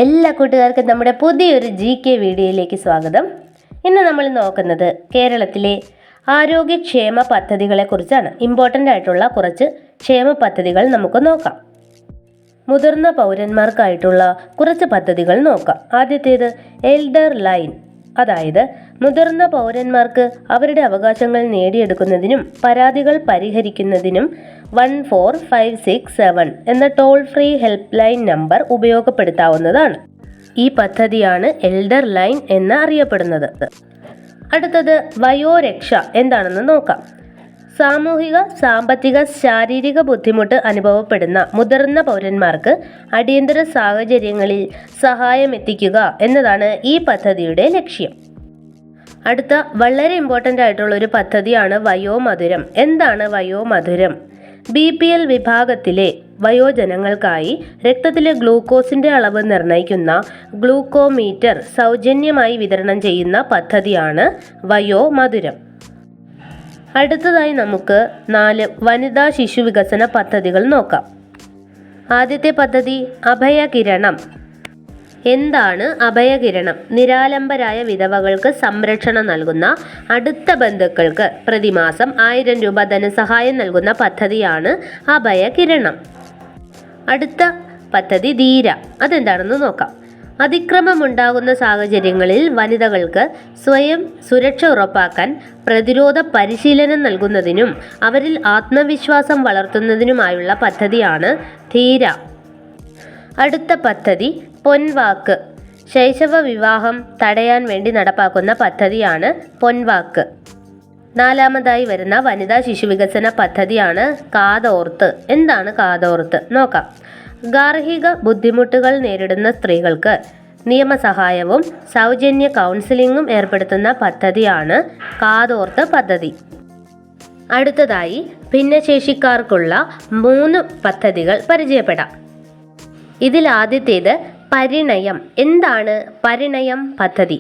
എല്ലാ കൂട്ടുകാർക്കും നമ്മുടെ പുതിയൊരു GK വീഡിയോയിലേക്ക് സ്വാഗതം. ഇന്ന് നമ്മൾ നോക്കുന്നത് കേരളത്തിലെ ആരോഗ്യക്ഷേമ പദ്ധതികളെക്കുറിച്ചാണ്. ഇമ്പോർട്ടൻ്റ് ആയിട്ടുള്ള കുറച്ച് ക്ഷേമ പദ്ധതികൾ നമുക്ക് നോക്കാം. മുതിർന്ന പൗരന്മാർക്കായിട്ടുള്ള കുറച്ച് പദ്ധതികൾ നോക്കാം. ആദ്യത്തേത് എൽഡർ ലൈൻ, അതായത് മുതിർന്ന പൗരന്മാർക്ക് അവരുടെ അവകാശങ്ങൾ നേടിയെടുക്കുന്നതിനും പരാതികൾ പരിഹരിക്കുന്നതിനും 14567 എന്ന toll free help line number ഉപയോഗപ്പെടുത്താവുന്നതാണ്. ഈ പദ്ധതിയാണ് എൽഡർ ലൈൻ എന്ന് അറിയപ്പെടുന്നത്. അടുത്തത് വയോരക്ഷ എന്താണെന്ന് നോക്കാം. സാമൂഹിക, സാമ്പത്തിക, ശാരീരിക ബുദ്ധിമുട്ട് അനുഭവപ്പെടുന്ന മുതിർന്ന പൗരന്മാർക്ക് അടിയന്തര സാഹചര്യങ്ങളിൽ സഹായം എത്തിക്കുക എന്നതാണ് ഈ പദ്ധതിയുടെ ലക്ഷ്യം. അടുത്ത വളരെ ഇമ്പോർട്ടൻ്റ് ആയിട്ടുള്ള ഒരു പദ്ധതിയാണ് വയോമധുരം. എന്താണ് വയോമധുരം? BPL വിഭാഗത്തിലെ വയോജനങ്ങൾക്കായി രക്തത്തിലെ ഗ്ലൂക്കോസിൻ്റെ അളവ് നിർണ്ണയിക്കുന്ന ഗ്ലൂക്കോമീറ്റർ സൗജന്യമായി വിതരണം ചെയ്യുന്ന പദ്ധതിയാണ് വയോമധുരം. അടുത്തതായി നമുക്ക് 4 വനിതാ ശിശു വികസന പദ്ധതികൾ നോക്കാം. ആദ്യത്തെ പദ്ധതി അഭയകിരണം. എന്താണ് അഭയകിരണം? നിരാലംബരായ വിധവകൾക്ക് സംരക്ഷണം നൽകുന്ന അടുത്ത ബന്ധുക്കൾക്ക് പ്രതിമാസം 1000 രൂപ ധനസഹായം നൽകുന്ന പദ്ധതിയാണ് അഭയകിരണം. അടുത്ത പദ്ധതി ധീര. അതെന്താണെന്ന് നോക്കാം. അതിക്രമമുണ്ടാകുന്ന സാഹചര്യങ്ങളിൽ വനിതകൾക്ക് സ്വയം സുരക്ഷ ഉറപ്പാക്കാൻ പ്രതിരോധ പരിശീലനം നൽകുന്നതിനും അവരിൽ ആത്മവിശ്വാസം വളർത്തുന്നതിനുമായുള്ള പദ്ധതിയാണ് ധീര. അടുത്ത പദ്ധതി പൊൻവാക്ക്. ശൈശവ വിവാഹം തടയാൻ വേണ്ടി നടപ്പാക്കുന്ന പദ്ധതിയാണ് പൊൻവാക്ക്. 4ാമതായി വരുന്ന വനിതാ ശിശു വികസന പദ്ധതിയാണ് കാതോർത്ത്. എന്താണ് കാതോർത്ത്? നോക്കാം. ഗാർഹിക ബുദ്ധിമുട്ടുകൾ നേരിടുന്ന സ്ത്രീകൾക്ക് നിയമസഹായവും സൗജന്യ കൗൺസിലിങ്ങും ഏർപ്പെടുത്തുന്ന പദ്ധതിയാണ് കാതോർത്ത് പദ്ധതി. അടുത്തതായി ഭിന്നശേഷിക്കാർക്കുള്ള 3 പദ്ധതികൾ പരിചയപ്പെടാം. ഇതിൽ ആദ്യത്തേത് പരിണയം. എന്താണ് പരിണയം പദ്ധതി?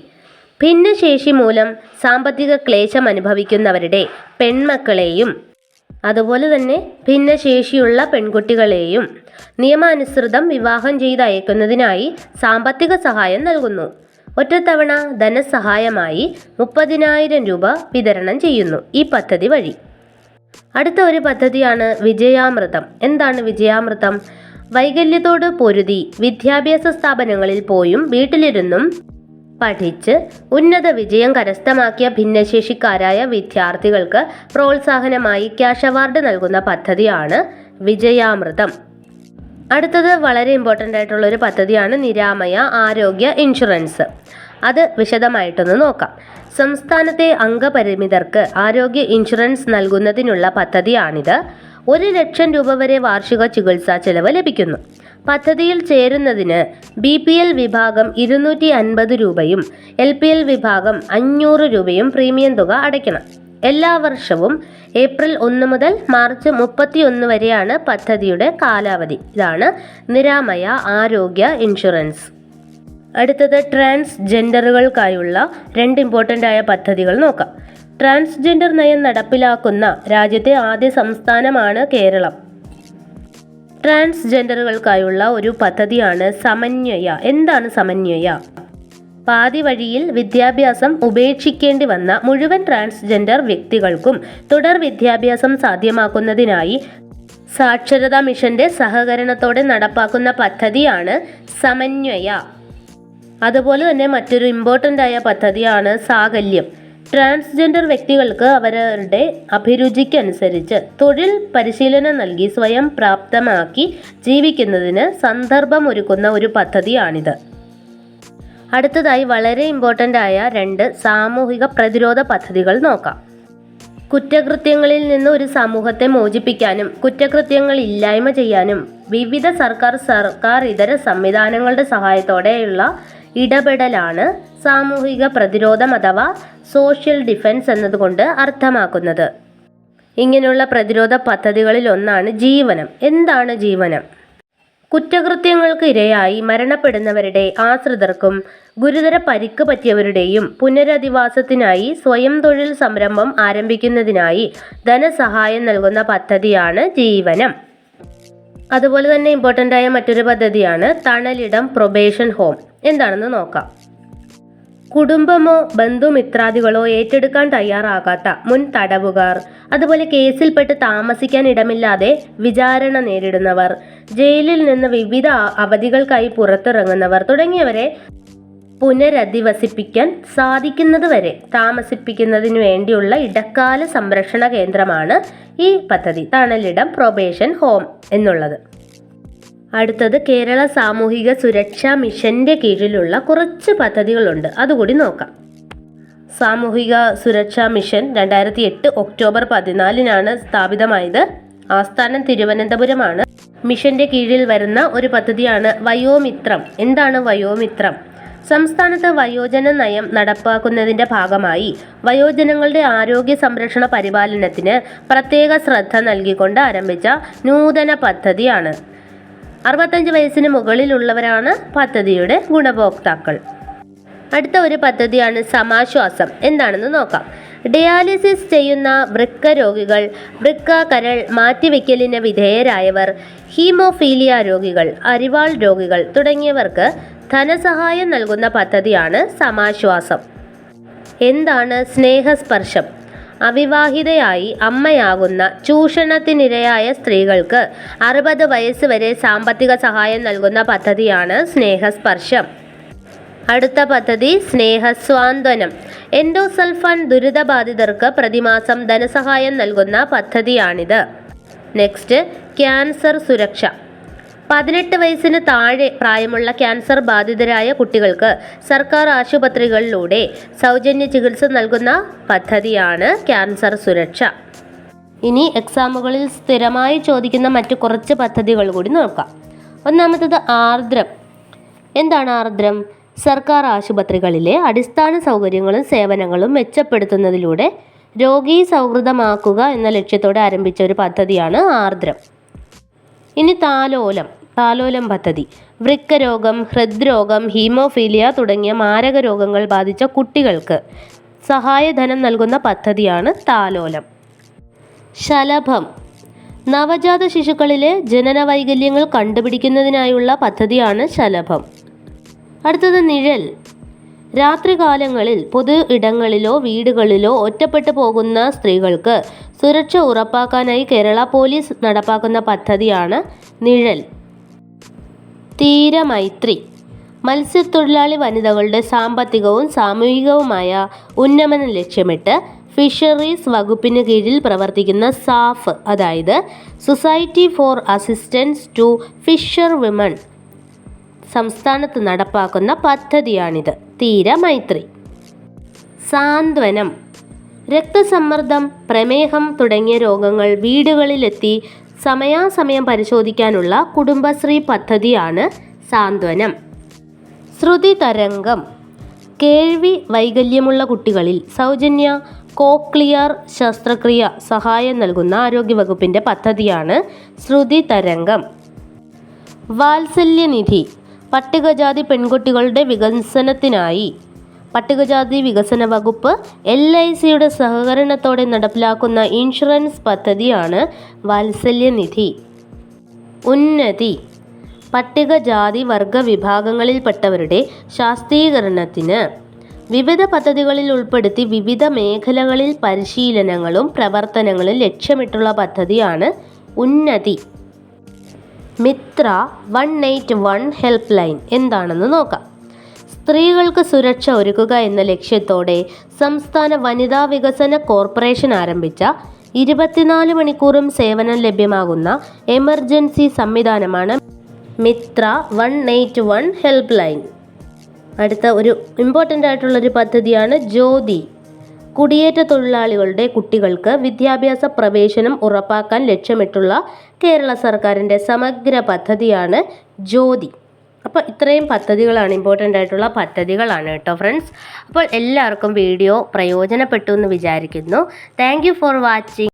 ഭിന്നശേഷി മൂലം സാമ്പത്തിക ക്ലേശം അനുഭവിക്കുന്നവരുടെ പെൺമക്കളെയും അതുപോലെ തന്നെ ഭിന്നശേഷിയുള്ള പെൺകുട്ടികളെയും നിയമാനുസൃതം വിവാഹം ചെയ്ത് അയക്കുന്നതിനായി സാമ്പത്തിക സഹായം നൽകുന്നു. ഒറ്റത്തവണ ധനസഹായമായി 30,000 രൂപ വിതരണം ചെയ്യുന്നു ഈ പദ്ധതി വഴി. അടുത്ത ഒരു പദ്ധതിയാണ് വിജയാമൃതം. എന്താണ് വിജയാമൃതം? വൈകല്യത്തോട് പൊരുതി വിദ്യാഭ്യാസ സ്ഥാപനങ്ങളിൽ പോയും വീട്ടിലിരുന്നും പഠിച്ച് ഉന്നത വിജയം കരസ്ഥമാക്കിയ ഭിന്നശേഷിക്കാരായ വിദ്യാർത്ഥികൾക്ക് പ്രോത്സാഹനമായി ക്യാഷ് അവാർഡ് നൽകുന്ന പദ്ധതിയാണ് വിജയാമൃതം. അടുത്തത് വളരെ ഇമ്പോർട്ടൻ്റ് ആയിട്ടുള്ള ഒരു പദ്ധതിയാണ് നിരാമയ ആരോഗ്യ ഇൻഷുറൻസ്. അത് വിശദമായിട്ടൊന്ന് നോക്കാം. സംസ്ഥാനത്തെ അംഗപരിമിതർക്ക് ആരോഗ്യ ഇൻഷുറൻസ് നൽകുന്നതിനുള്ള പദ്ധതിയാണിത്. 1,00,000 രൂപ വരെ വാർഷിക ചികിത്സാ ചെലവ് ലഭിക്കുന്നു. പദ്ധതിയിൽ ചേരുന്നതിന് BPL വിഭാഗം 250 രൂപയും LPL വിഭാഗം 500 രൂപയും പ്രീമിയം തുക അടയ്ക്കണം. എല്ലാ വർഷവും ഏപ്രിൽ 1 മുതൽ മാർച്ച് 31 വരെയാണ് പദ്ധതിയുടെ കാലാവധി. ഇതാണ് നിരാമയ ആരോഗ്യ ഇൻഷുറൻസ്. അടുത്തത് ട്രാൻസ്ജെൻഡറുകൾക്കായുള്ള 2 ഇമ്പോർട്ടൻ്റ് ആയ പദ്ധതികൾ നോക്കാം. ട്രാൻസ്ജെൻഡർ നയം നടപ്പിലാക്കുന്ന രാജ്യത്തെ ആദ്യ സംസ്ഥാനമാണ് കേരളം. ട്രാൻസ്ജെൻഡറുകൾക്കായുള്ള ഒരു പദ്ധതിയാണ് സമന്വയ. എന്താണ് സമന്വയ? പാതി വഴിയിൽ വിദ്യാഭ്യാസം ഉപേക്ഷിക്കേണ്ടി വന്ന മുഴുവൻ ട്രാൻസ്ജെൻഡർ വ്യക്തികൾക്കും തുടർ വിദ്യാഭ്യാസം സാധ്യമാക്കുന്നതിനായി സാക്ഷരതാ മിഷന്റെ സഹകരണത്തോടെ നടപ്പാക്കുന്ന പദ്ധതിയാണ് സമന്വയ. അതുപോലെ തന്നെ മറ്റൊരു ഇമ്പോർട്ടൻ്റ് ആയ പദ്ധതിയാണ് സാകല്യം. ട്രാൻസ്ജെൻഡർ വ്യക്തികൾക്ക് അവരുടെ അഭിരുചിക്കനുസരിച്ച് തൊഴിൽ പരിശീലനം നൽകി സ്വയം പ്രാപ്തമാക്കി ജീവിക്കുന്നതിന് സന്ദർഭമൊരുക്കുന്ന ഒരു പദ്ധതിയാണിത്. അടുത്തതായി വളരെ ഇമ്പോർട്ടൻ്റ് ആയ 2 സാമൂഹിക പ്രതിരോധ പദ്ധതികൾ നോക്കാം. കുറ്റകൃത്യങ്ങളിൽ നിന്ന് ഒരു സമൂഹത്തെ മോചിപ്പിക്കാനും കുറ്റകൃത്യങ്ങൾ ഇല്ലായ്മ ചെയ്യാനും വിവിധ സർക്കാർ ഇതര സംവിധാനങ്ങളുടെ സഹായത്തോടെയുള്ള ഇടപെടലാണ് സാമൂഹിക പ്രതിരോധം അഥവാ സോഷ്യൽ ഡിഫൻസ് എന്നതുകൊണ്ട് അർത്ഥമാക്കുന്നത്. ഇങ്ങനെയുള്ള പ്രതിരോധ പദ്ധതികളിൽ ഒന്നാണ് ജീവനം. എന്താണ് ജീവനം? കുറ്റകൃത്യങ്ങൾക്ക് ഇരയായി മരണപ്പെടുന്നവരുടെ ആശ്രിതർക്കും ഗുരുതര പരിക്ക് പറ്റിയവരുടെയും പുനരധിവാസത്തിനായി സ്വയം തൊഴിൽ സംരംഭം ആരംഭിക്കുന്നതിനായി ധനസഹായം നൽകുന്ന പദ്ധതിയാണ് ജീവനം. അതുപോലെ തന്നെ ഇമ്പോർട്ടൻ്റ് ആയ മറ്റൊരു പദ്ധതിയാണ് തണലിടം പ്രൊബേഷൻ ഹോം. എന്താണെന്ന് നോക്കാം. കുടുംബമോ ബന്ധുമിത്രാദികളോ ഏറ്റെടുക്കാൻ തയ്യാറാകാത്ത മുൻ തടവുകാർ, അതുപോലെ കേസിൽപ്പെട്ട് താമസിക്കാൻ ഇടമില്ലാതെ വിചാരണ നേരിടുന്നവർ, ജയിലിൽ നിന്ന് വിവിധ അവധികൾക്കായി പുറത്തിറങ്ങുന്നവർ തുടങ്ങിയവരെ പുനരധിവസിപ്പിക്കാൻ സാധിക്കുന്നതുവരെ താമസിപ്പിക്കുന്നതിനു വേണ്ടിയുള്ള ഇടക്കാല സംരക്ഷണ കേന്ദ്രമാണ് ഈ പദ്ധതി തണലിടം പ്രൊബേഷൻ ഹോം എന്നുള്ളത്. അടുത്തത് കേരള സാമൂഹിക സുരക്ഷാ മിഷന്റെ കീഴിലുള്ള കുറച്ച് പദ്ധതികളുണ്ട്, അതുകൂടി നോക്കാം. സാമൂഹിക സുരക്ഷാ മിഷൻ 2008 ഒക്ടോബർ 14 സ്ഥാപിതമായത്. ആസ്ഥാനം തിരുവനന്തപുരമാണ്. മിഷന്റെ കീഴിൽ വരുന്ന ഒരു പദ്ധതിയാണ് വയോമിത്രം. എന്താണ് വയോമിത്രം? സംസ്ഥാനത്ത് വയോജന നയം നടപ്പാക്കുന്നതിൻ്റെ ഭാഗമായി വയോജനങ്ങളുടെ ആരോഗ്യ സംരക്ഷണ പരിപാലനത്തിന് പ്രത്യേക ശ്രദ്ധ നൽകിക്കൊണ്ട് ആരംഭിച്ച നൂതന പദ്ധതിയാണ്. 65 വയസ്സിന് മുകളിലുള്ളവരാണ് പദ്ധതിയുടെ ഗുണഭോക്താക്കൾ. അടുത്ത ഒരു പദ്ധതിയാണ് സമാശ്വാസം. എന്താണെന്ന് നോക്കാം. ഡയാലിസിസ് ചെയ്യുന്ന വൃക്ക രോഗികൾ, വൃക്ക കരൾ മാറ്റിവെക്കലിന് വിധേയരായവർ, ഹീമോഫീലിയ രോഗികൾ, അരിവാൾ രോഗികൾ തുടങ്ങിയവർക്ക് ധനസഹായം നൽകുന്ന പദ്ധതിയാണ് സമാശ്വാസം. എന്താണ് സ്നേഹസ്പർശം? അവിവാഹിതയായി അമ്മയാകുന്ന ചൂഷണത്തിനിരയായ സ്ത്രീകൾക്ക് 60 വയസ്സ് വരെ സാമ്പത്തിക സഹായം നൽകുന്ന പദ്ധതിയാണ് സ്നേഹസ്പർശം. അടുത്ത പദ്ധതി സ്നേഹസ്വാന്തനം. എൻഡോസൾഫാൻ ദുരിതബാധിതർക്ക് പ്രതിമാസം ധനസഹായം നൽകുന്ന പദ്ധതിയാണിത്. നെക്സ്റ്റ്, ക്യാൻസർ സുരക്ഷ. 18 വയസ്സിന് താഴെ പ്രായമുള്ള ക്യാൻസർ ബാധിതരായ കുട്ടികൾക്ക് സർക്കാർ ആശുപത്രികളിലൂടെ സൗജന്യ ചികിത്സ നൽകുന്ന പദ്ധതിയാണ് ക്യാൻസർ സുരക്ഷ. ഇനി എക്സാമുകളിൽ സ്ഥിരമായി ചോദിക്കുന്ന മറ്റു കുറച്ച് പദ്ധതികൾ കൂടി നോക്കാം. ഒന്നാമത്തത് ആർദ്രം. എന്താണ് ആർദ്രം? സർക്കാർ ആശുപത്രികളിലെ അടിസ്ഥാന സൗകര്യങ്ങളും സേവനങ്ങളും മെച്ചപ്പെടുത്തുന്നതിലൂടെ രോഗീ സൗഹൃദമാക്കുക എന്ന ലക്ഷ്യത്തോടെ ആരംഭിച്ച ഒരു പദ്ധതിയാണ് ആർദ്രം. ഇനി താലോലം പദ്ധതി. വൃക്കരോഗം, ഹൃദ്രോഗം, ഹീമോഫീലിയ തുടങ്ങിയ മാരക രോഗങ്ങൾ ബാധിച്ച കുട്ടികൾക്ക് സഹായധനം നൽകുന്ന പദ്ധതിയാണ് താലോലം. ശലഭം. നവജാത ശിശുക്കളിലെ ജനന വൈകല്യങ്ങൾ കണ്ടുപിടിക്കുന്നതിനായുള്ള പദ്ധതിയാണ് ശലഭം. അടുത്തത് നിഴൽ. രാത്രികാലങ്ങളിൽ പൊതു ഇടങ്ങളിലോ വീടുകളിലോ ഒറ്റപ്പെട്ടു പോകുന്ന സ്ത്രീകൾക്ക് സുരക്ഷ ഉറപ്പാക്കാനായി കേരള പോലീസ് നടപ്പാക്കുന്ന പദ്ധതിയാണ് നിഴൽ. തീരമൈത്രി. മത്സ്യത്തൊഴിലാളി വനിതകളുടെ സാമ്പത്തികവും സാമൂഹികവുമായ ഉന്നമനം ലക്ഷ്യമിട്ട് ഫിഷറീസ് വകുപ്പിന് കീഴിൽ പ്രവർത്തിക്കുന്ന സാഫ്, അതായത് society for assistance to fisher women, സംസ്ഥാനത്ത് നടപ്പാക്കുന്ന പദ്ധതിയാണിത്. തീരമൈത്രി. സാന്ത്വനം. രക്തസമ്മർദ്ദം, പ്രമേഹം തുടങ്ങിയ രോഗങ്ങൾ വീടുകളിലെത്തി സമയാസമയം പരിശോധിക്കാനുള്ള കുടുംബശ്രീ പദ്ധതിയാണ് സാന്ത്വനം. ശ്രുതി തരംഗം. കേൾവി വൈകല്യമുള്ള കുട്ടികളിൽ സൗജന്യ കോക്ലിയർ ശസ്ത്രക്രിയ സഹായം നൽകുന്ന ആരോഗ്യവകുപ്പിൻ്റെ പദ്ധതിയാണ് ശ്രുതി തരംഗം. വാത്സല്യനിധി. പട്ടികജാതി പെൺകുട്ടികളുടെ വികസനത്തിനായി പട്ടികജാതി വികസന വകുപ്പ് LICയുടെ സഹകരണത്തോടെ നടപ്പിലാക്കുന്ന ഇൻഷുറൻസ് പദ്ധതിയാണ് വാത്സല്യനിധി. ഉന്നതി. പട്ടികജാതി വർഗ വിഭാഗങ്ങളിൽപ്പെട്ടവരുടെ ശാക്തീകരണത്തിന് വിവിധ പദ്ധതികളിൽ ഉൾപ്പെടുത്തി വിവിധ മേഖലകളിൽ പരിശീലനങ്ങളും പ്രവർത്തനങ്ങളും ലക്ഷ്യമിട്ടുള്ള പദ്ധതിയാണ് ഉന്നതി. Mitra 181 helpline. എന്താണെന്ന് നോക്കാം. സ്ത്രീകൾക്ക് സുരക്ഷ ഒരുക്കുക എന്ന ലക്ഷ്യത്തോടെ സംസ്ഥാന വനിതാ വികസന കോർപ്പറേഷൻ ആരംഭിച്ച 24 മണിക്കൂറും സേവനം ലഭ്യമാകുന്ന എമർജൻസി സംവിധാനമാണ് മിത്ര 181 ഹെൽപ്പ് ലൈൻ. അടുത്ത ഒരു ഇമ്പോർട്ടൻ്റ് ആയിട്ടുള്ളൊരു പദ്ധതിയാണ് ജ്യോതി. കുടിയേറ്റ തൊഴിലാളികളുടെ കുട്ടികൾക്ക് വിദ്യാഭ്യാസ പ്രവേശനം ഉറപ്പാക്കാൻ ലക്ഷ്യമിട്ടുള്ള കേരള സർക്കാരിൻ്റെ സമഗ്ര പദ്ധതിയാണ് ജ്യോതി. അപ്പോൾ ഇത്രയും പദ്ധതികളാണ്, ഇമ്പോർട്ടൻ്റ് ആയിട്ടുള്ള പദ്ധതികളാണ് കേട്ടോ ഫ്രണ്ട്സ്. അപ്പോൾ എല്ലാവർക്കും വീഡിയോ പ്രയോജനപ്പെട്ടു എന്ന് വിചാരിക്കുന്നു. Thank you for watching.